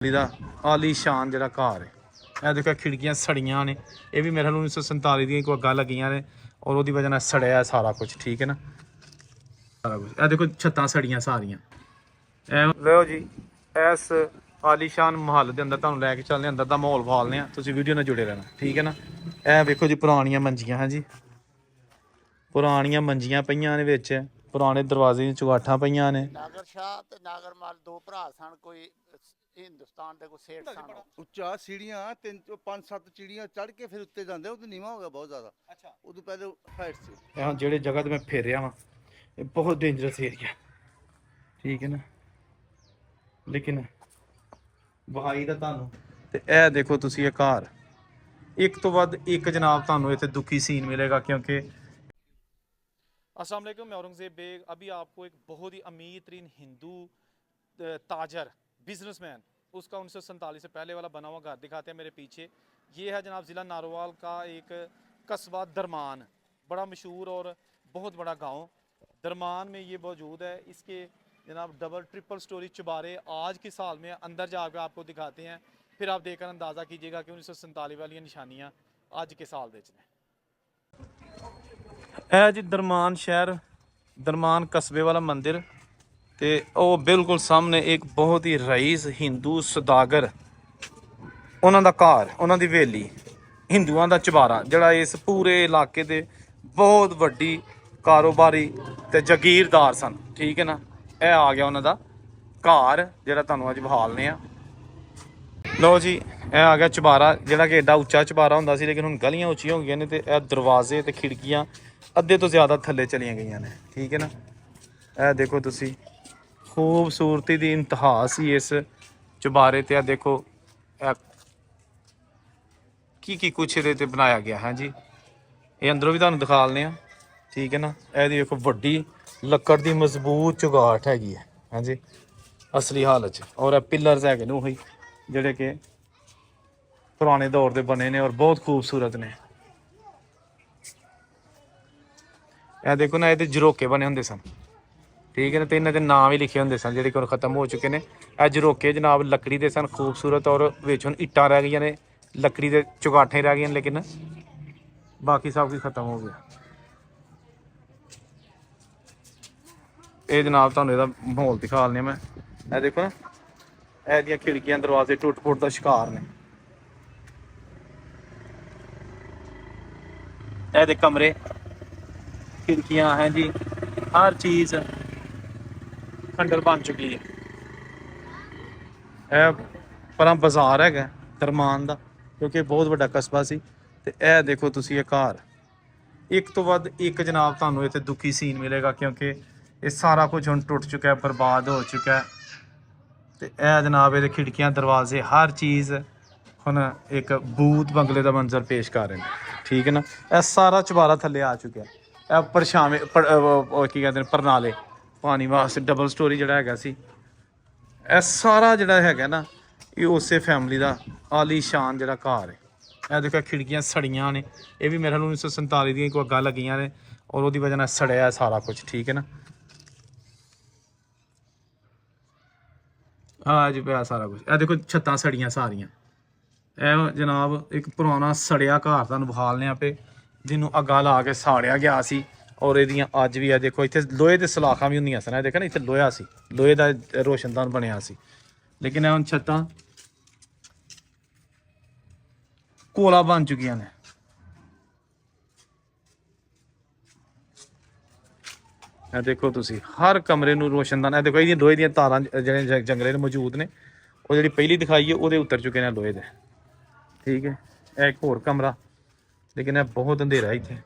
ਦਾ ਆਲੀਸ਼ਾਨ ਜਿਹੜਾ ਘਰ ਹੈ। ਇਹ ਦੇਖੋ ਖਿੜਕੀਆਂ ਸੜੀਆਂ ਨੇ, ਇਹ ਵੀ ਮੇਰੇ ਨਾਲ 1947 ਦੀਆਂ ਕੋਈ ਅੱਗਾਂ ਲੱਗੀਆਂ ਨੇ ਔਰ ਉਹਦੀ ਵਜ੍ਹਾ ਨਾਲ ਸੜਿਆ ਸਾਰਾ ਕੁਝ। ਠੀਕ ਹੈ ਨਾ, ਸਾਰਾ ਕੁਝ। ਇਹ ਦੇਖੋ ਛੱਤਾਂ ਸੜੀਆਂ ਸਾਰੀਆਂ। ਇਹ ਲਓ ਜੀ, ਇਸ ਆਲੀਸ਼ਾਨ ਮਹੱਲ ਦੇ ਅੰਦਰ ਤੁਹਾਨੂੰ ਲੈ ਕੇ ਚੱਲਦੇ, ਅੰਦਰ ਦਾ ਮਾਹੌਲ ਵਿਖਾਲਦੇ ਆ, ਤੁਸੀਂ ਵੀਡੀਓ ਨਾਲ ਜੁੜੇ ਰਹਿਣਾ। ਠੀਕ ਹੈ ਨਾ। ਇਹ ਵੇਖੋ ਜੀ ਪੁਰਾਣੀਆਂ ਮੰਜੀਆਂ ਹੈ ਜੀ, ਪੁਰਾਣੀਆਂ ਮੰਜੀਆਂ ਪਈਆਂ ਨੇ ਵਿੱਚ, ਪੁਰਾਣੇ ਦਰਵਾਜ਼ੇ ਦੀਆਂ ਚੁਗਾਠਾਂ ਪਈਆਂ ਨੇ। ਨਾਗਰ ਸ਼ਾਹ ਤੇ ਨਾਗਰ ਮਾਲ ਦੋ ਭਰਾ ਸਨ, ਕੋਈ ਹਿੰਦੁਸਤਾਨ ਦੇ ਕੋਈ ਸੇਠ ਸਨ। ਉੱਚਾ ਸੀੜੀਆਂ 5-7 ਚੀੜੀਆਂ ਚੜ੍ਹ ਕੇ ਫਿਰ ਉੱਤੇ ਜਾਂਦੇ, ਉਹ ਤਾਂ ਨੀਵਾਂ ਹੋ ਗਿਆ ਬਹੁਤ ਜ਼ਿਆਦਾ। ਅੱਛਾ, ਉਦੋਂ ਪਹਿਲੇ ਹਾਈਟ ਸੀ। ਇਹ ਜਿਹੜੇ ਜਗ੍ਹਾ ਤੇ ਮੈਂ ਫਿਰ ਰਿਹਾ ਵਾਂ, ਇਹ ਬਹੁਤ ਡੇਂਜਰਸ ਏਰੀਆ। ਠੀਕ ਹੈ ਨਾ, ਲੇਕਿਨ ਵਹਾਈ ਦਾ ਤੁਹਾਨੂੰ। ਤੇ ਇਹ ਦੇਖੋ ਤੁਸੀਂ ਇਹ ਘਰ, ਇੱਕ ਤੋਂ ਵੱਧ ਇੱਕ जनाब ਤੁਹਾਨੂੰ ਇੱਥੇ दुखी सीन मिलेगा क्योंकि अस्सलाम वालेकुम, मैं औरंगज़ेब बेग। अभी आपको एक बहुत ही अमीर तरीन हिंदू ताजर बिजनेसमैन, उसका 1947 से पहले वाला बना हुआ घर दिखाते हैं मेरे पीछे। ये है जनाब ज़िला नारोवाल का एक कस्बा दरमान, बड़ा मशहूर और बहुत बड़ा गांव दरमान में ये मौजूद है। इसके जनाब डबल ट्रिपल स्टोरी चुबारे आज के साल में अंदर जाकर आपको दिखाते हैं, फिर आप देखकर अंदाज़ा कीजिएगा कि 1947 वाली निशानियाँ आज के साल में। ਇਹ ਜੀ ਦਰਮਾਨ ਸ਼ਹਿਰ, ਦਰਮਾਨ ਕਸਬੇ ਵਾਲਾ ਮੰਦਿਰ, ਤੇ ਉਹ ਬਿਲਕੁਲ ਸਾਹਮਣੇ ਇੱਕ ਬਹੁਤ ਹੀ ਰਈਸ ਹਿੰਦੂ ਸੌਦਾਗਰ, ਉਹਨਾਂ ਦਾ ਘਰ, ਉਹਨਾਂ ਦੀ ਹਵੇਲੀ, ਹਿੰਦੂਆਂ ਦਾ ਚੁਬਾਰਾ ਜਿਹੜਾ ਇਸ ਪੂਰੇ ਇਲਾਕੇ ਦੇ ਬਹੁਤ ਵੱਡੀ ਕਾਰੋਬਾਰੀ ਤੇ ਜਾਗੀਰਦਾਰ ਸਨ। ਠੀਕ ਹੈ ਨਾ, ਇਹ ਆ ਗਿਆ ਉਹਨਾਂ ਦਾ ਘਰ ਜਿਹੜਾ ਤੁਹਾਨੂੰ ਅੱਜ ਵਿਖਾਲਨੇ ਆ। ਲਓ ਜੀ, ਇਹ ਆ ਗਿਆ ਚੁਬਾਰਾ, ਜਿਹੜਾ ਕਿ ਐਡਾ ਉੱਚਾ ਚੁਬਾਰਾ ਹੁੰਦਾ ਸੀ, ਲੇਕਿਨ ਹੁਣ ਗਲੀਆਂ ਉੱਚੀਆਂ ਹੋ ਗਈਆਂ ਨੇ ਤੇ ਇਹ ਦਰਵਾਜ਼ੇ ਤੇ ਖਿੜਕੀਆਂ ਅੱਧੇ ਤੋਂ ਜ਼ਿਆਦਾ ਥੱਲੇ ਚਲੀਆਂ ਗਈਆਂ ਨੇ। ਠੀਕ ਹੈ ਨਾ, ਇਹ ਦੇਖੋ ਤੁਸੀਂ, ਖੂਬਸੂਰਤੀ ਦੀ ਇੰਤਹਾ ਸੀ ਇਸ ਚੁਬਾਰੇ ਤੇ। ਇਹ ਦੇਖੋ ਇਹ ਕੀ ਕੁਛ ਇਹਦੇ ਤੇ ਬਣਾਇਆ ਗਿਆ ਹੈ ਜੀ। ਇਹ ਅੰਦਰੋਂ ਵੀ ਤੁਹਾਨੂੰ ਦਿਖਾ ਲਨੇ ਆ। ਠੀਕ ਹੈ ਨਾ, ਇਹਦੀ ਦੇਖੋ ਵੱਡੀ ਲੱਕੜ ਦੀ ਮਜ਼ਬੂਤ ਚੁਗਾਠ ਹੈਗੀ ਹੈ ਹਾਂਜੀ, ਅਸਲੀ ਹਾਲਤ 'ਚ। ਔਰ ਇਹ ਪਿੱਲਰਸ ਹੈਗੇ ਨੇ ਉਹੀ ਜਿਹੜੇ ਕਿ ਪੁਰਾਣੇ ਦੌਰ ਦੇ ਬਣੇ ਨੇ ਔਰ ਬਹੁਤ ਖੂਬਸੂਰਤ ਨੇ। ਇਹ ਦੇਖੋ ਨਾ, ਇਹਦੇ ਜਰੋਕੇ ਬਣੇ ਹੁੰਦੇ ਸਨ। ਠੀਕ ਹੈ ਨਾ, ਤੇ ਇਹਨਾਂ ਦੇ ਨਾਮ ਵੀ ਲਿਖੇ ਹੁੰਦੇ ਸਨ ਜਿਹੜੇ ਕਿ ਹੁਣ ਖਤਮ ਹੋ ਚੁੱਕੇ ਨੇ। ਇਹ ਜਰੋਕੇ ਜਨਾਬ ਲੱਕੜੀ ਦੇ ਸਨ, ਖੂਬਸੂਰਤ, ਔਰ ਵਿੱਚ ਹੁਣ ਇੱਟਾਂ ਰਹਿ ਗਈਆਂ ਨੇ, ਲੱਕੜੀ ਦੇ ਚੁਗਾਠੇ ਰਹਿ ਗਈਆਂ ਨੇ, ਲੇਕਿਨ ਬਾਕੀ ਸਭ ਕੁਝ ਖਤਮ ਹੋ ਗਿਆ। ਇਹ ਜਨਾਬ ਤੁਹਾਨੂੰ ਇਹਦਾ ਮਾਹੌਲ ਦਿਖਾ ਲਨੇ ਮੈਂ। ਇਹ ਦੇਖੋ ਨਾ, ਇਹਦੀਆਂ ਖਿੜਕੀਆਂ ਦਰਵਾਜ਼ੇ ਟੁੱਟ ਫੁੱਟ ਦਾ ਸ਼ਿਕਾਰ ਨੇ। ਇਹਦੇ ਕਮਰੇ, खिड़कियां हैं जी, हर चीज़ खंडर बन चुकी है। पर बाजार है दरमान का, क्योंकि बहुत बड़ा कस्बा सी। ते ए देखो तुसी ये घर, एक तो वध एक जनाब तुहानू इत्थे दुखी सीन मिलेगा, क्योंकि ये सारा कुछ हुण टुट चुका है, बर्बाद हो चुका है। ते ए जनाब ये खिड़कियां दरवाजे हर चीज़ हुण एक बूत बंगले का मंजर पेश कर रहे हैं। ठीक है ना, यह सारा चुबारा थल्ले आ चुका है। परछावे की कहते हैं परनाले पानी वास्ते डबल स्टोरी जड़ा हैगा सी। ਇਹ ਸਾਰਾ ਜਿਹੜਾ ਹੈਗਾ ਨਾ, ਇਹ ਉਸੇ ਫੈਮਿਲੀ ਦਾ ਆਲੀਸ਼ਾਨ ਜਿਹੜਾ ਘਰ ਹੈ। ਇਹ ਦੇਖੋ ਖਿੜਕੀਆਂ ਸੜੀਆਂ ਨੇ, ਇਹ ਵੀ ਮੇਰੇ ਨਾਲ 1947 ਦੀਆਂ ਕੋਈ ਅੱਗਾਂ ਲੱਗੀਆਂ ਨੇ ਔਰ ਉਹਦੀ ਵਜ੍ਹਾ ਨਾਲ ਸੜਿਆ ਸਾਰਾ ਕੁਝ। ਠੀਕ ਹੈ ਨਾ, ਆ ਜੀ ਪਿਆ ਸਾਰਾ ਕੁਝ। ਇਹ ਦੇਖੋ ਛੱਤਾਂ ਸੜੀਆਂ ਸਾਰੀਆਂ। ਇਹ ਜਨਾਬ ਇੱਕ ਪੁਰਾਣਾ ਸੜਿਆ ਘਰ ਤੁਹਾਨੂੰ ਵਿਖਾਲਨੇ ਆਪੇ, ਜਿਹਨੂੰ ਅੱਗਾ ਲਾ ਕੇ ਸਾੜਿਆ ਗਿਆ ਸੀ। ਔਰ ਇਹਦੀਆਂ ਅੱਜ ਵੀ ਆ ਦੇਖੋ, ਇੱਥੇ ਲੋਹੇ ਦੇ ਸਲਾਖਾਂ ਵੀ ਹੁੰਦੀਆਂ ਸਨ। ਇਹ ਦੇਖੋ ਨਾ, ਇੱਥੇ ਲੋਹਾ ਸੀ, ਲੋਹੇ ਦਾ ਰੋਸ਼ਨਦਾਨ ਬਣਿਆ ਸੀ, ਲੇਕਿਨ ਇਹ ਹੁਣ ਛੱਤਾਂ ਕੋਲਾ ਬਣ ਚੁੱਕੀਆਂ ਨੇ। ਇਹ ਦੇਖੋ ਤੁਸੀਂ, ਹਰ ਕਮਰੇ ਨੂੰ ਰੋਸ਼ਨਦਾਨ। ਇਹ ਦੇਖੋ ਇਹਦੀਆਂ ਲੋਹੇ ਦੀਆਂ ਤਾਰਾਂ ਜਿਹੜੇ ਜੰਗਲੇ ਮੌਜੂਦ ਨੇ, ਉਹ ਜਿਹੜੀ ਪਹਿਲੀ ਦਿਖਾਈ ਹੈ ਉਹਦੇ ਉੱਤਰ ਚੁੱਕੇ ਨੇ ਲੋਹੇ ਦੇ। ਠੀਕ ਹੈ, ਇਹ ਇੱਕ ਹੋਰ ਕਮਰਾ, ਲੇਕਿਨ ਇਹ ਬਹੁਤ ਅੰਧੇਰਾ ਇੱਥੇ।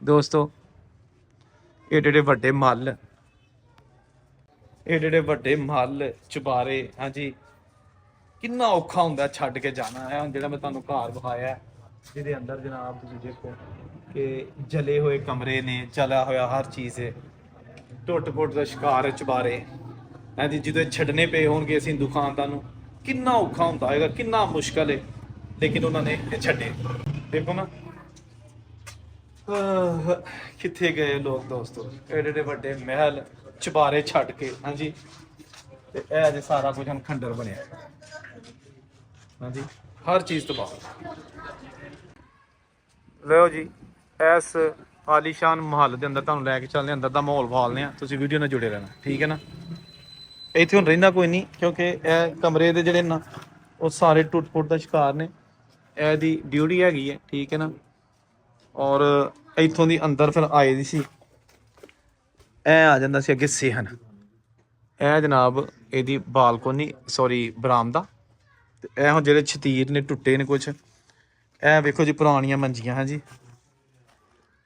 ਦੋਸਤੋ, ਏਡੇ ਵੱਡੇ ਮਹੱਲ, ਏਡੇ ਵੱਡੇ ਮਹੱਲ ਚੁਬਾਰੇ, ਹਾਂਜੀ, ਕਿੰਨਾ ਔਖਾ ਹੁੰਦਾ ਛੱਡ ਕੇ ਜਾਣਾ ਹੈ। ਜਿਹੜਾ ਮੈਂ ਤੁਹਾਨੂੰ ਘਰ ਵਿਖਾਇਆ, ਜਿਹਦੇ ਅੰਦਰ ਜਨਾਬ ਤੁਸੀਂ ਦੇਖੋ ਕਿ ਜਲੇ ਹੋਏ ਕਮਰੇ ਨੇ, ਚਲਾ ਹੋਇਆ ਹਰ ਚੀਜ਼ ਹੈ, ਟੁੱਟ ਫੁੱਟ ਦਾ ਸ਼ਿਕਾਰ ਹੈ ਚੁਬਾਰੇ। ਹਾਂਜੀ, ਜਦੋਂ ਛੱਡਣੇ ਪਏ ਹੋਣਗੇ ਅਸੀਂ ਹਿੰਦੂ ਖਾਨਦਾਨ ਨੂੰ, ਕਿੰਨਾ ਔਖਾ ਹੁੰਦਾ ਹੋਏਗਾ, ਕਿੰਨਾ ਮੁਸ਼ਕਲ ਹੈ, ਲੇਕਿਨ ਉਹਨਾਂ ਨੇ ਇਹ ਛੱਡੇ। ਦੇਖੋ ਨਾ, ਕਿੱਥੇ ਗਏ ਲੋਕ ਦੋਸਤੋ, ਏਡੇ ਏਡੇ ਵੱਡੇ ਮਹਿਲ ਚੁਬਾਰੇ ਛੱਡ ਕੇ। ਹਾਂਜੀ, ਤੇ ਇਹ ਜੇ ਸਾਰਾ ਕੁਝ ਹੁਣ ਖੰਡਰ ਬਣਿਆ। ਹਾਂਜੀ, ਹਰ ਚੀਜ਼ ਤੋਂ ਬਾਹਰ। ਲਓ ਜੀ, ਇਸ ਆਲੀਸ਼ਾਨ ਮਹੱਲ ਦੇ ਅੰਦਰ ਤੁਹਾਨੂੰ ਲੈ ਕੇ ਚੱਲਦੇ, ਅੰਦਰ ਦਾ ਮਾਹੌਲ ਵਿਖਾਲਦੇ ਆ, ਤੁਸੀਂ ਵੀਡੀਓ ਨਾਲ ਜੁੜੇ ਰਹਿਣਾ, ਠੀਕ ਹੈ ਨਾ। ਇੱਥੇ ਹੁਣ ਰਹਿੰਦਾ ਕੋਈ ਨਹੀਂ, ਕਿਉਂਕਿ ਇਹ ਕਮਰੇ ਦੇ ਜਿਹੜੇ ਨਾ ਉਹ ਸਾਰੇ ਟੁੱਟ ਫੁੱਟ ਦਾ ਸ਼ਿਕਾਰ ਨੇ। ਇਹਦੀ ਡਿਊਟੀ ਹੈਗੀ ਹੈ, ਠੀਕ ਹੈ ਨਾ। ਔਰ ਇੱਥੋਂ ਦੀ ਅੰਦਰ ਫਿਰ ਆਏ ਦੀ ਸੀ, ਇਹ ਆ ਜਾਂਦਾ ਸੀ ਅੱਗੇ ਸੇਹਨ। ਇਹ ਜਨਾਬ ਇਹਦੀ ਬਾਲਕੋਨੀ, ਸੌਰੀ ਬਰਾਮਦਾ। ਤੇ ਇਹ ਹੁਣ ਜਿਹੜੇ ਛਤੀਰ ਨੇ ਟੁੱਟੇ ਨੇ ਕੁਛ। ਇਹ ਵੇਖੋ ਜੀ ਪੁਰਾਣੀਆਂ ਮੰਜੀਆਂ, ਹਾਂਜੀ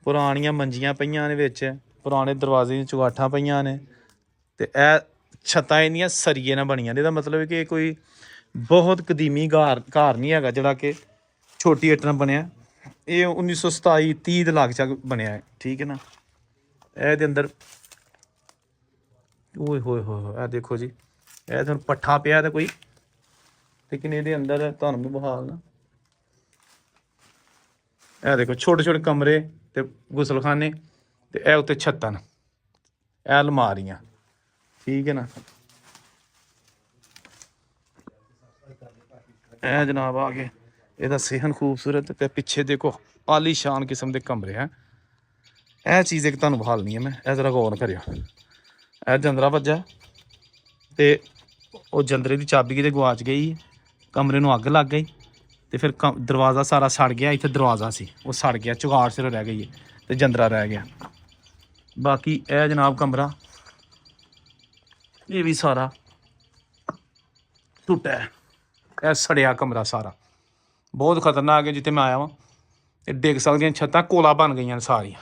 ਪੁਰਾਣੀਆਂ ਮੰਜੀਆਂ ਪਈਆਂ ਨੇ ਵਿੱਚ, ਪੁਰਾਣੇ ਦਰਵਾਜ਼ੇ ਦੀਆਂ ਚੁਗਾਠਾਂ ਪਈਆਂ ਨੇ। ਤੇ ਇਹ ਛੱਤਾਂ ਇੰਨੀਆਂ ਸਰੀਏ ਨਾਲ ਬਣੀਆਂ ਨੇ। ਇਹਦਾ ਮਤਲਬ ਹੈ ਕਿ ਇਹ ਕੋਈ ਬਹੁਤ ਕਦੀਮੀ ਘਰ ਨਹੀਂ ਹੈਗਾ ਜਿਹੜਾ ਕਿ ਛੋਟੀ ਇੱਟ ਨਾਲ ਬਣਿਆ। ਇਹ 1927-30 ਦੇ ਲਾਗ ਚੱਕ ਬਣਿਆ ਹੈ, ਠੀਕ ਹੈ ਨਾ। ਇਹਦੇ ਅੰਦਰ ਓਏ ਹੋਏ ਹੋਏ, ਇਹ ਦੇਖੋ ਜੀ, ਇਹ ਤੁਹਾਨੂੰ ਪੱਠਾ ਪਿਆ ਤਾਂ ਕੋਈ, ਲੇਕਿਨ ਇਹਦੇ ਅੰਦਰ ਤੁਹਾਨੂੰ ਵੀ ਬਹਾਲ ਨਾ, ਇਹ ਦੇਖੋ ਛੋਟੇ ਛੋਟੇ ਕਮਰੇ ਤੇ ਗੁਸਲਖਾਨੇ, ਤੇ ਇਹ ਉੱਤੇ ਛੱਤਾਂ ਨੇ, ਇਹ ਅਲਮਾਰੀਆਂ, ਠੀਕ ਹੈ ਨਾ। ਇਹ ਜਨਾਬ ਆ ਗਏ ਇਹਦਾ ਸੇਹਨ ਖੂਬਸੂਰਤ, ਤੇ ਪਿੱਛੇ ਦੇਖੋ ਆਲੀਸ਼ਾਨ ਕਿਸਮ ਦੇ ਕਮਰੇ ਹੈ। ਇਹ ਚੀਜ਼ ਇੱਕ ਤੁਹਾਨੂੰ ਵਿਖਾਲਣੀ ਹੈ ਮੈਂ, ਇਹ ਜ਼ਰਾ ਗੌਰ ਕਰਿਓ। ਇਹ ਜੰਦਰਾ ਵੱਜਾ, ਤੇ ਉਹ ਜੰਦਰੇ ਦੀ ਚਾਬੀ ਕਿਤੇ ਗਵਾਚ ਗਈ, ਕਮਰੇ ਨੂੰ ਅੱਗ ਲੱਗ ਗਈ, ਤੇ ਫਿਰ ਦਰਵਾਜ਼ਾ ਸਾਰਾ ਸੜ ਗਿਆ। ਇੱਥੇ ਦਰਵਾਜ਼ਾ ਸੀ ਉਹ ਸੜ ਗਿਆ, ਚੁਗਾੜ ਸਿਰ ਰਹਿ ਗਈ ਹੈ, ਤੇ ਜੰਦਰਾ ਰਹਿ ਗਿਆ। ਬਾਕੀ ਇਹ ਜਨਾਬ ਕਮਰਾ, ਇਹ ਵੀ ਸਾਰਾ ਟੁੱਟਾ ਹੈ। ਇਹ ਸੜਿਆ ਕਮਰਾ ਸਾਰਾ, ਬਹੁਤ ਖਤਰਨਾਕ ਹੈ। ਜਿੱਥੇ ਮੈਂ ਆਇਆ ਵਾਂ ਇਹ ਡਿੱਗ ਸਕਦੀਆਂ ਛੱਤਾਂ, ਕੋਲਾ ਬਣ ਗਈਆਂ ਸਾਰੀਆਂ।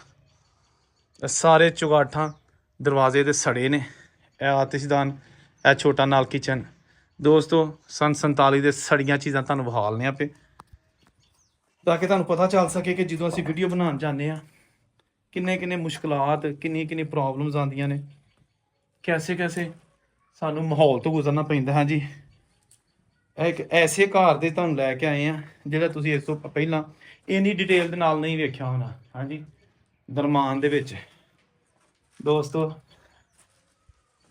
ਇਹ ਸਾਰੇ ਚੁਗਾਠਾਂ ਦਰਵਾਜ਼ੇ ਦੇ ਸੜੇ ਨੇ। ਇਹ ਆਤਿਸ਼ਦਾਨ, ਇਹ ਛੋਟਾ ਨਾਲ ਕਿਚਨ। ਦੋਸਤੋ ਸੰਨ 47 ਦੇ ਸੜੀਆਂ ਚੀਜ਼ਾਂ ਤੁਹਾਨੂੰ ਵਿਖਾਲਨੇ ਆਪੇ, ਤਾਂ ਕਿ ਤੁਹਾਨੂੰ ਪਤਾ ਚੱਲ ਸਕੇ ਕਿ ਜਦੋਂ ਅਸੀਂ ਵੀਡੀਓ ਬਣਾਉਣ ਜਾਂਦੇ ਹਾਂ ਕਿੰਨੇ ਕਿੰਨੇ ਮੁਸ਼ਕਲਾਤ, ਕਿੰਨੀ ਕਿੰਨੀ ਪ੍ਰੋਬਲਮਸ ਆਉਂਦੀਆਂ ਨੇ, ਕੈਸੇ ਕੈਸੇ ਸਾਨੂੰ ਮਾਹੌਲ ਤੋਂ ਗੁਜ਼ਰਨਾ ਪੈਂਦਾ। ਹਾਂਜੀ, ਇਹ ਇੱਕ ਐਸੇ ਘਰ ਦੇ ਤੁਹਾਨੂੰ ਲੈ ਕੇ ਆਏ ਆ ਜਿਹੜਾ ਤੁਸੀਂ ਇਸ ਤੋਂ ਪਹਿਲਾਂ ਇੰਨੀ ਡਿਟੇਲ ਦੇ ਨਾਲ ਨਹੀਂ ਵੇਖਿਆ ਹੋਣਾ। ਹਾਂਜੀ, ਦਰਮਾਨ ਦੇ ਵਿੱਚ ਦੋਸਤੋ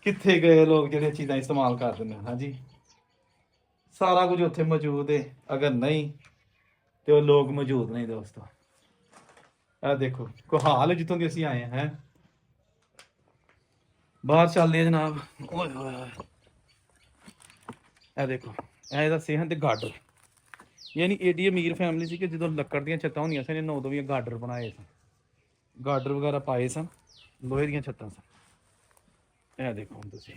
ਕਿੱਥੇ ਗਏ ਲੋਕ ਜਿਹੜੇ ਚੀਜ਼ਾਂ ਇਸਤੇਮਾਲ ਕਰਦੇ ਨੇ। ਹਾਂਜੀ, ਸਾਰਾ ਕੁਝ ਉੱਥੇ ਮੌਜੂਦ ਹੈ, ਅਗਰ ਨਹੀਂ ਤੇ ਉਹ ਲੋਕ ਮੌਜੂਦ ਨਹੀਂ ਦੋਸਤੋ। ਇਹ ਦੇਖੋ ਕੋ ਹਾਲ ਜਿੱਥੋਂ ਦੀ ਅਸੀਂ ਆਏ ਹਾਂ। ਬਾਹਰ ਚੱਲਦੇ ਆ ਜਨਾਬ। ਓਏ ਹੋਏ ਹੋਏ, ਇਹ ਦੇਖੋ, ਇਹ ਇਹਦਾ ਸੇਹਨ ਤੇ ਗਾਡਰ। ਯਾਨੀ ਏਡੀ ਅਮੀਰ ਫੈਮਿਲੀ ਸੀ ਕਿ ਜਦੋਂ ਲੱਕੜ ਦੀਆਂ ਛੱਤਾਂ ਹੁੰਦੀਆਂ ਸਨ ਇਹਨਾਂ ਉਦੋਂ ਵੀ ਗਾਡਰ ਬਣਾਏ ਸਨ, ਗਾਡਰ ਵਗੈਰਾ ਪਾਏ ਸਨ, ਲੋਹੇ ਦੀਆਂ ਛੱਤਾਂ ਸਨ। ਇਹ ਦੇਖੋ ਹੁਣ ਤੁਸੀਂ,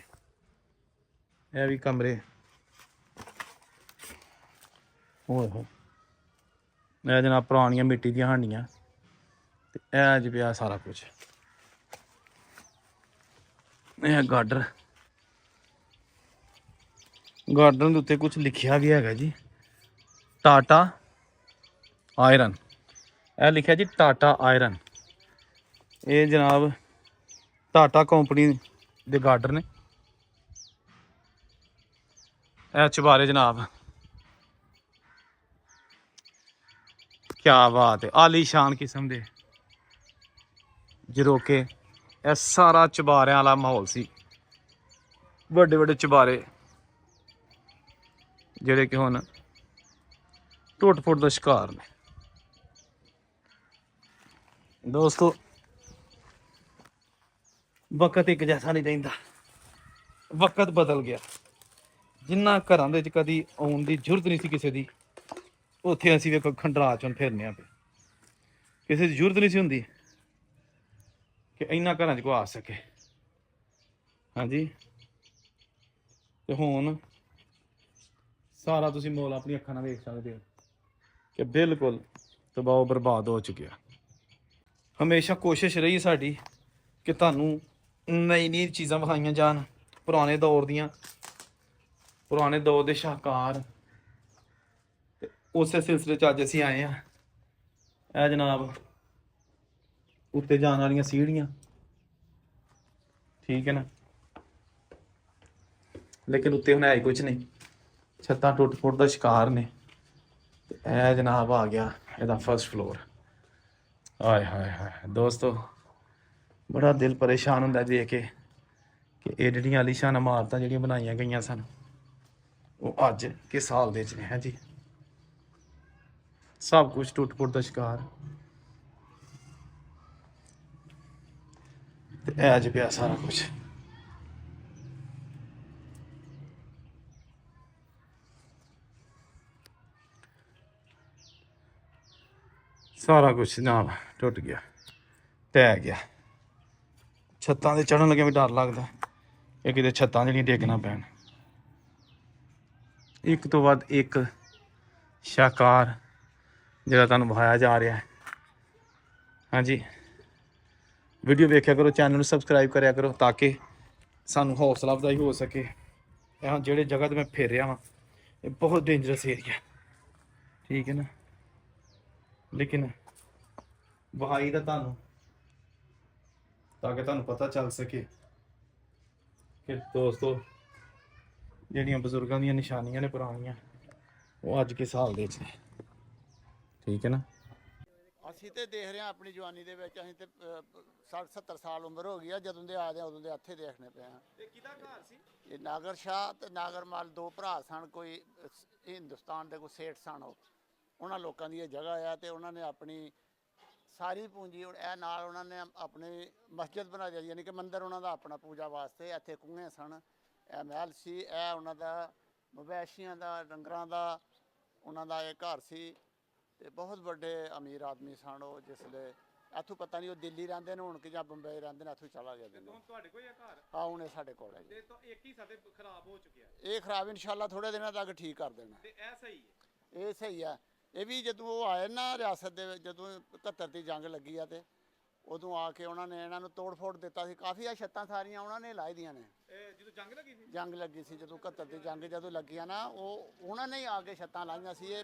ਇਹ ਵੀ ਕਮਰੇ। ਓਏ ਹੋਏ, ਇਹ ਜਨਾਬ ਪੁਰਾਣੀਆਂ ਮਿੱਟੀ ਦੀਆਂ ਹਾਂਡੀਆਂ, ਤੇ ਇਹ ਅੱਜ ਪਿਆ ਸਾਰਾ ਕੁਝ। ਇਹ ਗਾਡਰ, ਗਾਰਡਨ ਦੇ ਉੱਤੇ ਕੁਝ ਲਿਖਿਆ ਵੀ ਹੈਗਾ ਜੀ, ਟਾਟਾ ਆਇਰਨ। ਇਹ ਲਿਖਿਆ ਜੀ ਟਾਟਾ ਆਇਰਨ। ਇਹ ਜਨਾਬ ਟਾਟਾ ਕੰਪਨੀ ਦੇ ਗਾਰਡਨ ਨੇ। ਇਹ ਚੁਬਾਰੇ ਜਨਾਬ, ਕਿਆ ਬਾਤ ਹੈ, ਆਲੀਸ਼ਾਨ ਕਿਸਮ ਦੇ ਜਰੋਕੇ। ਇਹ ਸਾਰਾ ਚੁਬਾਰਿਆਂ ਵਾਲਾ ਮਾਹੌਲ ਸੀ, ਵੱਡੇ ਵੱਡੇ ਚੁਬਾਰੇ ਜਿਹੜੇ ਕਿ ਹੁਣ ਟੁੱਟ ਫੁੱਟ ਦਾ ਸ਼ਿਕਾਰ ਨੇ। ਦੋਸਤੋ ਵਕਤ ਇੱਕ ਜੈਸਾ ਨਹੀਂ ਰਹਿੰਦਾ, ਵਕਤ ਬਦਲ ਗਿਆ। ਜਿੰਨਾ ਘਰਾਂ ਦੇ ਵਿੱਚ ਕਦੀ ਆਉਣ ਦੀ ਜ਼ਰੂਰਤ ਨਹੀਂ ਸੀ ਕਿਸੇ ਦੀ, ਉੱਥੇ ਅਸੀਂ ਵੇਖੋ ਖੰਡਰਾ ਚੋਂ ਫਿਰਨੇ ਆ ਪਏ। ਕਿਸੇ ਦੀ ਜ਼ਰੂਰਤ ਨਹੀਂ ਸੀ ਹੁੰਦੀ ਕਿ ਇਹਨਾਂ ਘਰਾਂ 'ਚ ਕੋਈ ਆ ਸਕੇ। ਹਾਂਜੀ, ਤੇ ਹੁਣ ਸਾਰਾ ਤੁਸੀਂ ਮੋਲ ਆਪਣੀ ਅੱਖਾਂ ਨਾਲ ਵੇਖ ਸਕਦੇ ਹੋ ਕਿ ਬਿਲਕੁਲ ਤਬਾਹ ਬਰਬਾਦ ਹੋ ਚੁੱਕਿਆ। ਹਮੇਸ਼ਾ ਕੋਸ਼ਿਸ਼ ਰਹੀ ਸਾਡੀ ਕਿ ਤੁਹਾਨੂੰ ਨਈ ਨਈ ਚੀਜ਼ਾਂ ਵਿਖਾਈਆਂ ਜਾਣ, ਪੁਰਾਣੇ ਦੌਰ ਦੀਆਂ, ਪੁਰਾਣੇ ਦੌਰ ਦੇ ਸ਼ਾਹਕਾਰ। ਤੇ ਉਸੇ ਸਿਲਸਿਲੇ 'ਚ ਅੱਜ ਅਸੀਂ ਆਏ ਹਾਂ। ਇਹ ਜਨਾਬ ਉੱਤੇ ਜਾਣ ਵਾਲੀਆਂ ਸੀੜੀਆਂ, ਠੀਕ ਹੈ ਨਾ, ਲੇਕਿਨ ਉੱਤੇ ਹੁਣ ਹੈ ਹੀ ਕੁਝ ਨਹੀਂ, ਛੱਤਾਂ ਟੁੱਟ ਫੁੱਟ ਦਾ ਸ਼ਿਕਾਰ ਨੇ। ਤੇ ਇਹ ਜਨਾਬ ਆ ਗਿਆ ਇਹਦਾ ਫਸਟ ਫਲੋਰ। ਹਾਏ ਹਾਏ ਹਾਏ ਦੋਸਤੋ, ਬੜਾ ਦਿਲ ਪਰੇਸ਼ਾਨ ਹੁੰਦਾ ਦੇਖ ਕੇ ਕਿ ਇਹ ਜਿਹੜੀਆਂ ਆਲੀਸ਼ਾਨ ਇਮਾਰਤਾਂ ਜਿਹੜੀਆਂ ਬਣਾਈਆਂ ਗਈਆਂ ਸਨ ਉਹ ਅੱਜ ਕਿਸ ਹਾਲ ਦੇ ਵਿੱਚ ਨੇ ਹੈ ਜੀ। ਸਭ ਕੁਝ ਟੁੱਟ-ਫੁੱਟ ਦਾ ਸ਼ਿਕਾਰ ਤੇ ਇਹ ਅੱਜ ਪਿਆ ਸਾਰਾ ਕੁਝ। ਸਾਰਾ ਕੁਝ ਨਾਲ ਟੁੱਟ ਗਿਆ, ਢਹਿ ਗਿਆ। ਛੱਤਾਂ ਤੇ ਚੜਨ ਲੱਗੇ ਵੀ ਡਰ ਲੱਗਦਾ ਕਿ ਕਿਤੇ ਛੱਤਾਂ ਜਿਹੜੀਆਂ ਡਿੱਗ ਨਾ ਪੈਣ। ਇੱਕ ਤੋਂ ਵੱਧ ਇੱਕ ਸ਼ਾਹਕਾਰ ਜਿਹੜਾ ਤੁਹਾਨੂੰ ਵਿਖਾਇਆ ਜਾ ਰਿਹਾ ਹੈ। ਹਾਂਜੀ, ਵੀਡੀਓ ਵੇਖਿਆ ਕਰੋ, ਚੈਨਲ ਨੂੰ ਸਬਸਕ੍ਰਾਈਬ ਕਰਿਆ ਕਰੋ ਤਾਂ ਕਿ ਸਾਨੂੰ ਹੌਸਲਾ ਅਫਜ਼ਾਈ ਹੋ ਸਕੇ। ਇਹ ਜਿਹੜੇ ਜਗ੍ਹਾ ਤੇ ਮੈਂ ਫਿਰ ਰਿਹਾ ਵਾਂ ਇਹ ਬਹੁਤ ਡੇਂਜਰਸ ਏਰੀਆ, ਠੀਕ ਹੈ ਨਾ, ਲੇਕਿਨ ਵਹਾਈ ਦਾ ਤੁਹਾਨੂੰ ਤਾਂ ਕਿ ਤੁਹਾਨੂੰ ਪਤਾ ਚੱਲ ਸਕੇ ਕਿ ਦੋਸਤੋ ਜਿਹੜੀਆਂ ਬਜ਼ੁਰਗਾਂ ਦੀਆਂ ਨਿਸ਼ਾਨੀਆਂ ਨੇ ਪੁਰਾਣੀਆਂ ਉਹ ਅੱਜ ਕਿਸ ਹਾਲ ਦੇ ਵਿੱਚ ਨੇ, ਠੀਕ ਹੈ ਨਾ। ਅਸੀਂ ਤੇ ਦੇਖ ਰਹੇ ਹਾਂ ਆਪਣੀ ਜਵਾਨੀ ਦੇ ਵਿੱਚ, ਅਸੀਂ ਤੇ 60-70 ਸਾਲ ਉਮਰ ਹੋ ਗਈ ਆ, ਜਦੋਂ ਦੇ ਆਦੇ ਉਦੋਂ ਦੇ ਇੱਥੇ ਦੇਖਣੇ ਪਏ ਆ। ਇਹ ਕਿਹਦਾ ਘਰ ਸੀ? ਇਹ ਨਾਗਰ ਸ਼ਾਹ ਤੇ ਨਾਗਰ ਮਾਲ ਦੋ ਭਰਾ ਸਨ, ਕੋਈ ਹਿੰਦੁਸਤਾਨ ਦੇ ਕੋਈ ਸੇਠ ਸਨ। ਉਹਨਾਂ ਲੋਕਾਂ ਦੀ ਇਹ ਜਗ੍ਹਾ ਆ ਤੇ ਉਹਨਾਂ ਨੇ ਆਪਣੀ ਸਾਰੀ ਪੂੰਜੀ ਇਹ ਨਾਲ ਉਹਨਾਂ ਨੇ ਆਪਣੀ ਮਸਜਿਦ ਬਣਾ ਦਿੱਤੀ, ਯਾਨੀ ਕਿ ਮੰਦਿਰ ਉਹਨਾਂ ਦਾ ਆਪਣਾ ਪੂਜਾ ਵਾਸਤੇ। ਇੱਥੇ ਕੂਏ ਸਨ, ਇਹ ਮਹਿਲ ਸੀ, ਇਹ ਉਹਨਾਂ ਦਾ ਮਵੇਸ਼ੀਆਂ ਦਾ, ਡੰਗਰਾਂ ਦਾ ਉਹਨਾਂ ਦਾ ਇਹ ਘਰ ਸੀ। ਤੇ ਬਹੁਤ ਵੱਡੇ ਅਮੀਰ ਆਦਮੀ ਸਨ ਉਹ। ਜਿਸਲੇ ਇੱਥੋਂ ਪਤਾ ਨਹੀਂ ਉਹ ਦਿੱਲੀ ਰਹਿੰਦੇ ਨੇ ਹੁਣ ਕਿ ਜਾਂ ਬੰਬਈ ਰਹਿੰਦੇ ਨੇ, ਇੱਥੋਂ ਚਲਾ ਗਿਆ ਦਿੱਲੀ। ਹੁਣ ਤੁਹਾਡੇ ਕੋਲ ਇਹ ਘਰ? ਹਾਂ, ਹੁਣ ਇਹ ਸਾਡੇ ਕੋਲ ਹੈ ਜੀ। ਤੇ ਤਾਂ ਇੱਕ ਹੀ ਸਾਡੇ ਖਰਾਬ ਹੋ ਚੁੱਕਿਆ। ਇਹ ਖਰਾਬ ਇਨਸ਼ਾਅੱਲਾ ਥੋੜੇ ਦਿਨਾਂ ਤੱਕ ਠੀਕ ਕਰ ਦੇਣਾ। ਤੇ ਇਹ ਸਹੀ ਹੈ? ਇਹ ਸਹੀ ਆ। ਇਹ ਵੀ ਜਦੋਂ ਉਹ ਆਏ ਨਾ ਰਿਆਸਤ ਦੇ ਵਿੱਚ, ਜਦੋਂ 71 ਦੀ ਜੰਗ ਲੱਗੀ ਆ ਤੇ ਉਦੋਂ ਆ ਕੇ ਉਹਨਾਂ ਨੇ ਇਹਨਾਂ ਨੂੰ ਤੋੜ ਫੋੜ ਦਿੱਤਾ ਸੀ। ਕਾਫੀ ਆ ਛੱਤਾਂ ਸਾਰੀਆਂ ਉਹਨਾਂ ਨੇ ਲਾਈ ਦੀਆਂ ਨੇ। ਇਹ ਜਦੋਂ ਜੰਗ ਲੱਗੀ ਸੀ? ਜੰਗ ਲੱਗੀ ਸੀ, ਜਦੋਂ 71 ਦੀ ਜੰਗ ਜਦੋਂ ਲੱਗੀ ਆ ਨਾ, ਉਹ ਉਹਨਾਂ ਨੇ ਹੀ ਆ ਕੇ ਛੱਤਾਂ ਲਾਈਆਂ ਸੀ। ਇਹ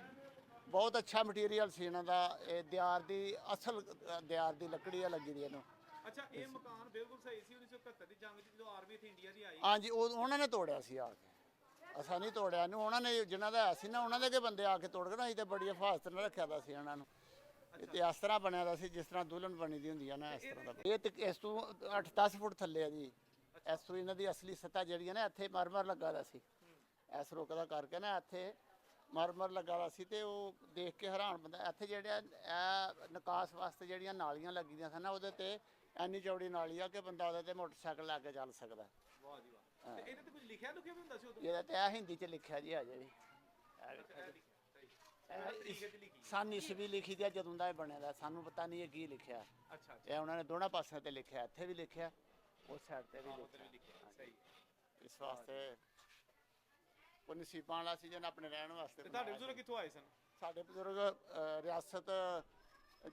ਬਹੁਤ ਅੱਛਾ ਮਟੀਰੀਅਲ ਸੀ ਇਹਨਾਂ ਦਾ। ਇਹ ਦਿਆਰ ਦੀ ਅਸਲ ਦਿਆਰ ਦੀ ਲੱਕੜੀ ਆ ਲੱਗੀ ਦੀ ਇਹਨੂੰ। ਅੱਛਾ, ਇਹ ਮਕਾਨ ਬਿਲਕੁਲ ਸਹੀ ਸੀ 1971 ਦੀ ਜੰਗ ਜਦੋਂ ਆਰਮੀ ਇੱਥੇ ਇੰਡੀਆ ਦੀ ਆਈ? ਹਾਂਜੀ, ਉਹ ਉਹਨਾਂ ਨੇ ਤੋੜਿਆ ਸੀ ਆ ਕੇ। ਅਸਾਂ ਨਹੀਂ ਤੋੜਿਆ ਇਹਨੂੰ, ਉਹਨਾਂ ਨੇ ਜਿਨ੍ਹਾਂ ਦਾ ਹੈ ਸੀ ਨਾ ਉਹਨਾਂ ਦੇ ਕੇ ਬੰਦੇ ਆ ਕੇ ਤੋੜ ਗਏ ਨਾ। ਅਸੀਂ ਤੇ ਬੜੀ ਹਿਫਾਜ਼ਤ ਨਾਲ ਰੱਖਿਆ ਦਾ ਸੀ ਇਹਨਾਂ ਨੂੰ। ਤੇ ਇਸ ਤਰ੍ਹਾਂ ਬਣਿਆ ਦਾ ਸੀ ਜਿਸ ਤਰ੍ਹਾਂ ਦੁਲਹਨ ਬਣੀ ਦੀ ਹੁੰਦੀ ਆ ਨਾ, ਇਸ ਤਰ੍ਹਾਂ ਦਾ। ਇਹ ਤੇ ਇਸ ਤੋਂ 8-10 ਫੁੱਟ ਥੱਲੇ ਆ ਜੀ। ਇਸ ਤੋਂ ਇਹਨਾਂ ਦੀ ਅਸਲੀ ਸਤ੍ਹਾ ਜਿਹੜੀ ਹੈ ਨਾ, ਇੱਥੇ ਮਰਮਰ ਲੱਗਾ ਦਾ ਸੀ। ਇਸ ਰੁੱਖ ਦਾ ਕਰਕੇ ਨਾ ਇੱਥੇ ਮਰਮਰ ਲੱਗਾ ਦਾ ਸੀ। ਤੇ ਉਹ ਦੇਖ ਕੇ ਹੈਰਾਨ ਬੰਦਾ। ਇੱਥੇ ਜਿਹੜੇ ਇਹ ਨਿਕਾਸ ਵਾਸਤੇ ਜਿਹੜੀਆਂ ਨਾਲੀਆਂ ਲੱਗੀਆਂ ਸਨ ਨਾ, ਉਹਦੇ ਤੇ ਇੰਨੀ ਚੌੜੀ ਨਾਲੀ ਆ ਕਿ ਬੰਦਾ ਉਹਦੇ ਤੇ ਮੋਟਰਸਾਈਕਲ ਲੈ ਕੇ ਚੱਲ ਸਕਦਾ। ਵਾਹ ਜੀ ਵਾਹ। ਤੇ ਇਹਦੇ ਤੇ ਕੁਝ ਲਿਖਿਆ ਲੁਖਿਆ ਵੀ ਹੁੰਦਾ ਸੀ ਉਦੋਂ? ਇਹਦਾ ਤੇ ਇਹ ਹਿੰਦੀ ਚ ਲਿਖਿਆ ਜੀ ਅਜੇ ਵੀ। ਸਨ ਈਸਵੀ ਲਿਖੀ ਦੀ ਆ ਜਦੋਂ ਦਾ ਇਹ ਬਣਿਆ ਦਾ। ਸਾਨੂੰ ਪਤਾ ਨਹੀਂ ਇਹ ਕੀ ਲਿਖਿਆ। ਅੱਛਾ, ਇਹ ਉਹਨਾਂ ਨੇ ਦੋਨਾਂ ਪਾਸਿਆਂ ਤੇ ਲਿਖਿਆ, ਇੱਥੇ ਵੀ ਲਿਖਿਆ, ਉਸ ਸਾਈਡ ਤੇ ਵੀ ਲਿਖਿਆ। ਸਹੀ। ਇਸ ਵਾਸਤੇ ਕੋਈ ਨਸੀਬਾਂ ਵਾਲਾ ਸੀ ਜਿਹਨੇ ਆਪਣੇ ਰਹਿਣ ਵਾਸਤੇ ਤੇ ਤੁਹਾਡੇ ਬਣਾਇਆ ਬਜ਼ੁਰਗ ਸੀ। ਕਿੱਥੋਂ ਆਏ ਸਨ? ਸਾਡੇ ਬਜ਼ੁਰਗ ਰਿਆਸਤ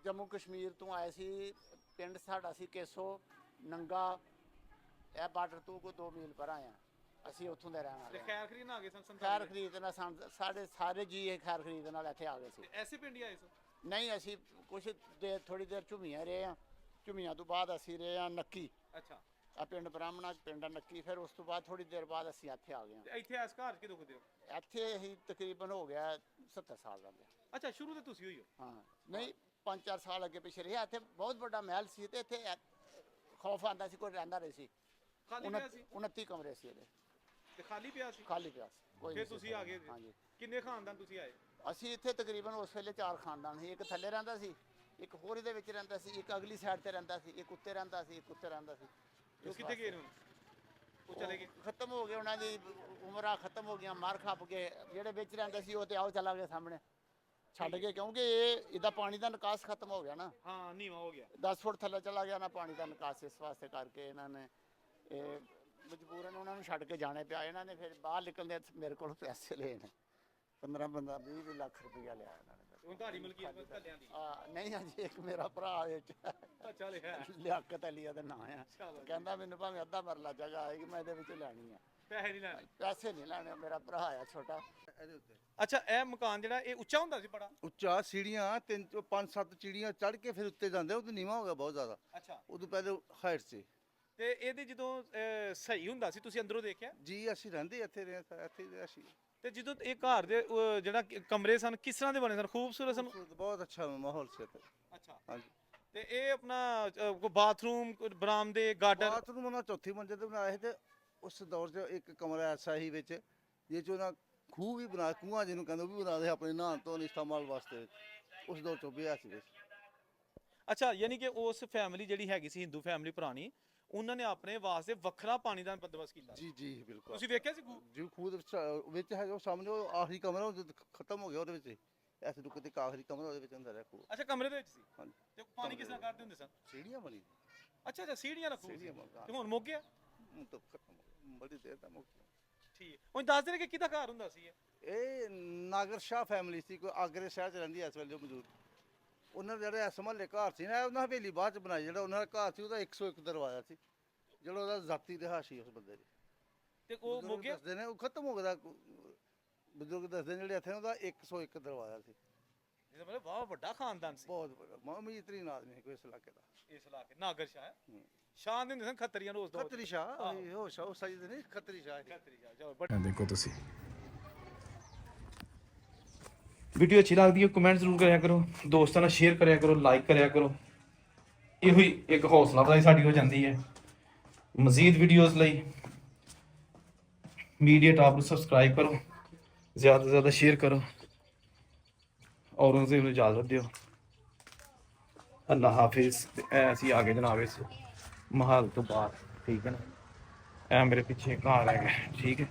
ਜੰਮੂ ਕਸ਼ਮੀਰ ਤੋਂ ਆਏ ਸੀ। ਪਿੰਡ ਸਾਡਾ ਸੀ ਕੇਸੋ ਨੰਗਾ। ਇਹ ਬਾਰਡਰ ਤੋਂ ਕੋਈ 2 ਮੀਲ ਪਰਾਂ ਆ। ਅਸੀਂ ਉੱਥੋਂ ਦੇ ਰਹਿਣ ਤੇ ਵਾਲੇ ਹਾਂ। ਖੈਰ ਖਰੀਦ ਨਾ ਆ ਗਏ ਸਨ? ਖੈਰ ਖਰੀਦ ਨਾਲ ਸਾਡੇ ਸਾਰੇ ਜੀ ਇਹ ਖੈਰ ਖਰੀਦ ਨਾਲ ਇੱਥੇ ਆ ਗਏ ਸੀ। ਐਸੇ ਪਿੰਡ ਹੀ ਆਏ ਸਨ? ਨਹੀਂ, ਅਸੀਂ ਕੁਛ ਦੇਰ ਥੋੜੀ ਦੇਰ ਝੁਮੀਆਂ ਰਹੇ ਆ। ਝੁਮੀਆਂ ਤੋਂ ਬਾਅਦ ਅਸੀਂ ਰਹੇ ਆ ਨੱਕੀ। ਅੱਛਾ। ਆ ਪਿੰਡ ਬ੍ਰਾਹਮਣਾ ਪਿੰਡ ਆ ਨੱਕੀ। ਫਿਰ ਉਸ ਤੋਂ ਬਾਅਦ ਥੋੜੀ ਦੇਰ ਬਾਅਦ ਅਸੀਂ ਇੱਥੇ ਆ ਗਏ ਤੇ ਇੱਥੇ ਇਸ ਘਰ 'ਚ ਕਿਦੋਂ ਖੁਦੇ ਹੋ? ਹਾਂ। ਇੱਥੇ ਅਸੀਂ ਤਕਰੀਬਨ ਹੋ ਗਿਆ 70 ਸਾਲ ਦਾ। ਅੱਛਾ, ਸ਼ੁਰੂ ਤੇ ਤੁਸੀਂ ਹੋਈ ਹੋ? ਹਾਂ, ਨਹੀਂ 5-4 ਸਾਲ ਅੱਗੇ ਪਿੱਛੇ ਰਿਹਾ। ਇੱਥੇ ਬਹੁਤ ਵੱਡਾ ਮਹਿਲ ਸੀ ਤੇ ਇੱਥੇ ਖੌਫ ਆਂਦਾ ਸੀ, ਕੋਈ ਰਹਿੰਦਾ ਨਹੀਂ ਸੀ। ਖਾਲੀ ਪਿਆ ਸੀ? 29 ਕਮਰੇ ਸੀ ਇਹਦੇ। ਤੇ ਖਾਲੀ ਪਿਆ ਸੀ? ਖਾਲੀ ਪਿਆ ਸੀ, ਕੋਈ ਫਿਰ ਨਹੀਂ ਸੀ। ਤੁਸੀਂ ਆ ਗਏ? ਹਾਂਜੀ। ਕਿੰਨੇ ਖਾਨਦਾਨ ਤੁਸੀਂ ਆਏ? ਅਸੀਂ ਇੱਥੇ ਤਕਰੀਬਨ ਉਸ ਵੇਲੇ 4 ਖਾਨਦਾਨ ਸੀ। ਇੱਕ ਥੱਲੇ ਰਹਿੰਦਾ ਸੀ, ਇੱਕ ਹੋਰ ਇਹਦੇ ਵਿੱਚ ਰਹਿੰਦਾ ਸੀ, ਇੱਕ ਅਗਲੀ ਸਾਈਡ ਤੇ ਰਹਿੰਦਾ ਸੀ, ਇੱਕ ਉੱਤੇ ਰਹਿੰਦਾ ਸੀ, ਇੱਕ ਉੱਤੇ ਰਹਿੰਦਾ ਸੀ। ਉਹ ਕਿੱਥੇ ਗਏ ਨੇ ਹੁਣ? ਉਹ ਚਲੇ ਗਏ? ਖਤਮ ਹੋ ਗਏ, ਉਹਨਾਂ ਦੀ ਉਮਰਾਂ ਖਤਮ ਹੋ ਗਈਆਂ, ਮਰ ਖੱਪ ਗਏ। ਜਿਹੜੇ ਵਿੱਚ ਰਹਿੰਦੇ ਸੀ ਉਹ ਤੇ ਆਓ ਚਲਾ ਗਏ ਸਾਹਮਣੇ ਛੱਡ ਗਏ, ਕਿਉਂਕਿ ਇਹਦਾ ਪਾਣੀ ਦਾ ਨਿਕਾਸ ਖਤਮ ਹੋ ਗਿਆ ਨਾ। ਹਾਂ, ਨੀਵਾ ਹੋ ਗਿਆ। 10 ਫੁੱਟ ਥੱਲੇ ਚਲਾ ਗਿਆ ਨਾ ਪਾਣੀ ਦਾ ਨਿਕਾਸ। ਇਸ ਵਾਸਤੇ ਕਰਕੇ ਇਹਨਾਂ ਨੇ ਇਹ ਮਜਬੂਰਨ ਉਹਨਾਂ ਨੂੰ ਛੱਡ ਕੇ ਜਾਣੇ ਪਿਆ। ਇਹਨਾਂ ਨੇ ਫਿਰ ਬਾਹਰ ਨਿਕਲਦੇ ਮੇਰੇ ਕੋਲ ਪੈਸੇ ਲਏ ਨੇ 15-20 ਲੱਖ ਰੁਪਇਆ ਲਿਆ ਇਹਨਾਂ ਨੇ। ਹੁਣ ਤੁਹਾਡੀ ਮਲਕੀਅਤ ਬਸ ਕੱਲਿਆਂ ਦੀ? ਨਹੀਂ, ਹਾਂਜੀ, ਇੱਕ ਮੇਰਾ ਭਰਾ ਵਿੱਚ ਅੱਛਾ, ਲਿਆ ਲਿਆਕਤ ਅਲੀ ਦਾ ਨਾਂ ਆ। ਚਲੋ। ਕਹਿੰਦਾ ਮੈਨੂੰ ਭਾਵੇਂ ਅੱਧਾ ਮਰਲਾ ਜਗ੍ਹਾ ਆਏਗੀ ਮੈਂ ਇਹਦੇ ਵਿੱਚ ਲੈਣੀ ਆ। ਪੈਸੇ ਨਹੀਂ ਲੈਣੇ? ਪੈਸੇ ਨਹੀਂ ਲੈਣੇ। ਮੇਰਾ ਭਰਾ ਆ ਛੋਟਾ। ਇਹਦੇ ਉੱਤੇ ਅੱਛਾ, ਇਹ ਮਕਾਨ ਜਿਹੜਾ ਇਹ ਉੱਚਾ ਹੁੰਦਾ ਸੀ ਬੜਾ? ਉੱਚਾ ਸੀੜੀਆਂ 5-7 ਚੀੜੀਆਂ ਚੜ੍ਹ ਕੇ ਫਿਰ ਉੱਤੇ ਜਾਂਦੇ। ਉਹ ਤਾਂ ਨੀਵਾਂ ਹੋ ਗਿਆ ਬਹੁਤ ਜ਼ਿਆਦਾ। ਅੱਛਾ। ਉਦੋਂ ਪਹਿਲੇ ਹਾਈਟ ਸੀ ਤੇ ਇਹਦੇ ਜਦੋਂ ਸਹੀ ਹੁੰਦਾ ਸੀ ਤੁਸੀਂ ਅੰਦਰੋਂ ਦੇਖਿਆ? ਜੀ। ਅਸੀਂ ਰਹਿੰਦੇ ਇੱਥੇ ਰਹੇ, ਇੱਥੇ ਅਸੀਂ। ਤੇ ਜਦੋਂ ਇਹ ਘਰ ਦੇ ਜਿਹੜਾ ਕਮਰੇ ਸਨ ਕਿਸ ਤਰ੍ਹਾਂ ਦੇ ਬਣੇ ਸਨ? ਖੂਬਸੂਰਤ ਸਨ? ਬਹੁਤ ਅੱਛਾ ਮਾਹੌਲ ਸੀ ਇੱਥੇ। ਅੱਛਾ। ਹਾਂਜੀ। ਤੇ ਇਹ ਆਪਣਾ ਕੋਈ ਬਾਥਰੂਮ, ਕੋਈ ਬਰਾਮਦੇ, ਗਾਰਡਨ? ਬਾਥਰੂਮ ਉਹਨਾਂ ਚੌਥੀ ਮੰਜ਼ਿਲ ਤੇ ਬਣਾਇਆ ਸੀ ਤੇ ਉਸ ਦੌਰ 'ਚ ਇੱਕ ਕਮਰਾ ਐਸਾ ਹੀ ਵਿੱਚ ਜਿਹ 'ਚ ਉਹਨਾਂ ਖੂਹ ਵੀ ਬਣਾ, ਖੂਹਾਂ ਜਿਹਨੂੰ ਕਹਿੰਦੇ, ਉਹ ਵੀ ਬਣਾ ਦੇ ਆਪਣੇ ਨਹਾਉਣ ਧੋਣ ਇਸਤੇਮਾਲ ਵਾਸਤੇ। ਉਸ ਦੌਰ 'ਚ ਉਹ ਵੀ ਹੈ ਸੀ ਵਿੱਚ। ਅੱਛਾ, ਯਾਨੀ ਕਿ ਉਸ ਫੈਮਿਲੀ ਜਿਹੜੀ ਹੈਗੀ ਸੀ ਹਿੰਦੂ ਫੈਮਿਲੀ ਪੁਰਾਣੀ, ਉਹਨਾਂ ਨੇ ਆਪਣੇ ਵਾਸਤੇ ਵੱਖਰਾ ਪਾਣੀ ਦਾ ਬੰਦੋਬਸਤ ਕੀਤਾ। ਜੀ ਜੀ ਬਿਲਕੁਲ। ਤੁਸੀਂ ਵੇਖਿਆ ਸੀ ਖੂਹ? ਜੀ ਖੂਹ ਦੇ ਵਿੱਚ ਹੈਗਾ ਉਹ ਸਾਹਮਣੇ, ਉਹ ਆਖਰੀ ਕਮਰਾ ਉਹ ਜਦੋਂ ਖਤਮ ਹੋ ਗਿਆ ਉਹਦੇ ਵਿੱਚ ਐਸੇ ਰੁਕ ਤੇ ਆਖਰੀ ਕਮਰਾ ਉਹਦੇ ਵਿੱਚ ਅੰਦਰ ਹੈ ਖੂਹ। ਅੱਛਾ, ਕਮਰੇ ਦੇ ਵਿੱਚ ਸੀ। ਹਾਂਜੀ। ਤੇ ਪਾਣੀ ਕਿਸ ਤਰ੍ਹਾਂ ਕੱਢਦੇ ਹੁੰਦੇ ਸਨ? ਸੀੜੀਆਂ ਬਣੀ, ਅੱਛਾ ਅੱਛਾ, ਸੀੜੀਆਂ ਰੱਖੋ। ਸੀੜੀਆਂ ਬਣਾ ਤੇ ਹੁਣ ਮੁੱਕ ਗਿਆ? ਹੁਣ ਤਾਂ ਖਤਮ ਹੋ ਗਿਆ, ਬੜੀ ਦੇਰ ਦਾ ਮੁੱਕ ਗਿਆ। ਠੀਕ। ਹੁਣ ਦੱਸ ਦੇ ਕਿ ਕਿਹਦਾ ਘਰ ਹੁੰਦਾ ਸੀ ਇਹ? ਇਹ ਨਾਗਰ ਸ਼ਾਹ ਫੈਮਿਲੀ ਸੀ, ਕੋਈ ਆਗਰੇ ਸ਼ਹਿਰ 'ਚ ਰਹਿੰਦੀ ਐ ਇਸ ਵੇਲੇ ਮੌਜੂਦ। ਉਹਨਾਂ ਦੇ ਜਿਹੜੇ ਇਸ ਮਹੱਲੇ ਘਰ ਸੀ ਨਾ, ਉਹਨਾਂ ਹਵੇਲੀ ਬਾਅਦ 'ਚ ਬਣਾਈ। ਜਿਹੜਾ ਉਹਨਾਂ ਦਾ ਘਰ ਸੀ ਉਹਦਾ 101 ਦਰਵਾਜ਼ਾ ਸੀ, ਜਿਹੜਾ ਉਹਦਾ ਜ਼ਾਤੀ ਰਿਹਾਇਸ਼ ਸੀ ਉਸ ਬੰਦੇ ਦੀ। ਤੇ ਉਹ ਮੁੱਕ ਗਿਆ? ਦੱਸਦੇ ਨੇ ਉਹ ਖਤਮ ਹੋ ਗਿਆ। ਬਜ਼ੁਰਗ ਦੱਸਦੇ ਨੇ ਜਿਹੜੇ ਇੱਥੇ ਉਹਦਾ 101 ਦਰਵਾਜ਼ਾ ਸੀ। ਇਹਦਾ ਮਤਲਬ ਬਹੁਤ ਵੱਡਾ ਖਾਨਦਾਨ ਸੀ ਬਹੁਤ ਵੱਡਾ ਅਮੀਰ ਤਰੀਨ ਆਦਮੀ ਸੀ ਕੋਈ ਇਸ ਇਲਾਕੇ ਦਾ। ਇਸ ਇਲਾਕੇ। ਨਾਗਰ ਸ਼ਾਹ ਸ਼ਾਹ ਦੇ ਹੁੰਦੇ ਸਨ ਖੱਤਰੀਆਂ ਨੂੰ ਉਸ ਦੌਰ। ਖੱਤਰੀ ਸ਼ਾਹ ਉਹ ਸ਼ਾਹ ਉਹ ਸਾਈਦ ਨਹੀਂ, ਖੱਤਰੀ ਸ਼ਾਹ ਸੀ। ਖੱਤਰੀ ਸ਼ਾਹ। ਚਲੋ ਦੇਖੋ ਤੁਸੀਂ ਵੀਡੀਓ ਅੱਛੀ ਲੱਗਦੀ ਹੈ ਕਮੈਂਟ ਜ਼ਰੂਰ ਕਰਿਆ ਕਰੋ, ਦੋਸਤਾਂ ਨਾਲ ਸ਼ੇਅਰ ਕਰਿਆ ਕਰੋ, ਲਾਈਕ ਕਰਿਆ ਕਰੋ। ਇਹੋ ਹੀ ਇੱਕ ਹੌਸਲਾ ਅਫਜ਼ਾਈ ਸਾਡੀ ਹੋ ਜਾਂਦੀ ਹੈ। ਮਜ਼ੀਦ ਵੀਡੀਓਜ਼ ਲਈ ਮੀਡੀਆ ਟਾਪ ਨੂੰ ਸਬਸਕ੍ਰਾਈਬ ਕਰੋ, ਜ਼ਿਆਦਾ ਤੋਂ ਜ਼ਿਆਦਾ ਸ਼ੇਅਰ ਕਰੋ। ਔਰੰਗਜ਼ੇਬ ਨੂੰ ਇਜਾਜ਼ਤ ਦਿਓ। ਅੱਲਾ ਹਾਫਿਜ਼। ਤੇ ਇਹ ਅਸੀਂ ਆ ਗਏ ਜਨਾਬ ਇਸ ਮਹਾਲ ਤੋਂ ਬਾਹਰ, ਠੀਕ ਹੈ ਨਾ। ਇਹ ਮੇਰੇ ਪਿੱਛੇ ਘਰ ਹੈਗਾ, ਠੀਕ ਹੈ।